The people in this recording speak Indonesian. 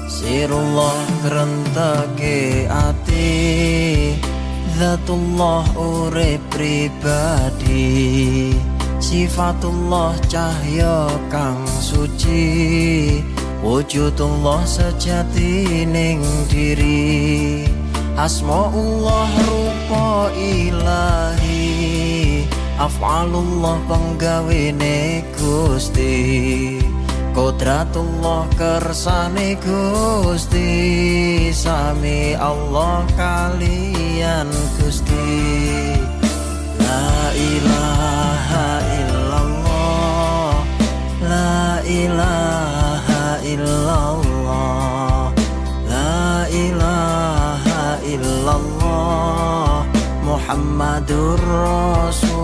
Sirullah kerentake ati, Zatullah urip pribadi, Sifatullah cahya kang suci, Wujudullah sejati ning diri, Asmaullah rupa ilahi, Af'alullah penggawene Gusti, Qudratullah kersane Gusti, Sami Allah kalian Gusti. La ilaha illallah, La ilaha illallah, La ilaha illallah, Muhammadur Rasul.